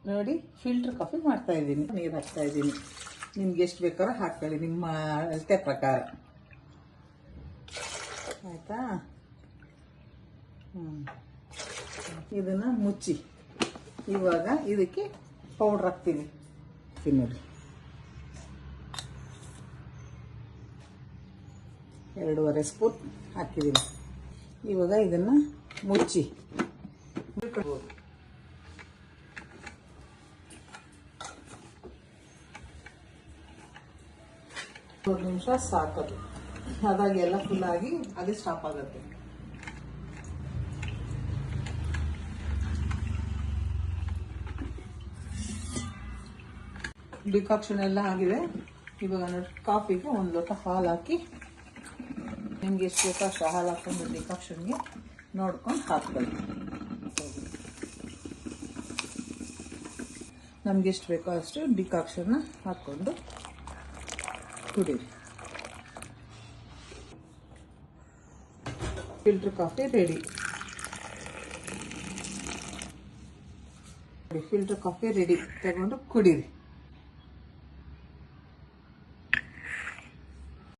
ನೋಡಿ filter coffee ಮಾಡ್ತಾ ಇದ್ದೀನಿ. ನೀರು ಹಾಕ್ತಾ ಇದ್ದೀನಿ. ನಿಮ್ಗೆ ಎಷ್ಟು ಬೇಕಾದ್ರೂ ಹಾಕ್ಕೊಳ್ಳಿ ನಿಮ್ಮ ಅಳತೆ ಪ್ರಕಾರ. ಆಯಿತಾ? ಇದನ್ನು ಮುಚ್ಚಿ ಇವಾಗ ಇದಕ್ಕೆ ಪೌಡ್ರ್ ಹಾಕ್ತೀನಿ. ನೋಡಿ 2.5 ಸ್ಪೂನ್ ಹಾಕಿದ್ದೀನಿ. ಇವಾಗ ಇದನ್ನು ಮುಚ್ಚಿ 2 ನಿಮಿಷ ಸಾಕದು. ಅದಾಗಿ ಎಲ್ಲ ಫುಲ್ಲಾಗಿ ಅದೇ ಸ್ಟಾಪ್ ಆಗುತ್ತೆ. ಡಿಕಾಕ್ಷನ್ ಎಲ್ಲ ಆಗಿದೆ. ಇವಾಗ ನೋಡಿ ಕಾಫಿಗೆ 1 ಲೋಟ ಹಾಲು ಹಾಕಿ, ನಿಮ್ಗೆ ಎಷ್ಟು ಬೇಕೋ ಅಷ್ಟು ಹಾಲು ಹಾಕ್ಕೊಂಡು ಡಿಕಾಕ್ಷನ್ಗೆ ನೋಡ್ಕೊಂಡು ಹಾಕ್ಕೊಳ್ಳಿ. ನಮ್ಗೆ ಎಷ್ಟು ಬೇಕೋ ಅಷ್ಟು ಡಿಕಾಕ್ಷನ್ನ ಹಾಕ್ಕೊಂಡು ಕುಡೀರಿ. Filter coffee ready. Filter coffee ready. ತಗೊಂಡು ಕುಡೀರಿ.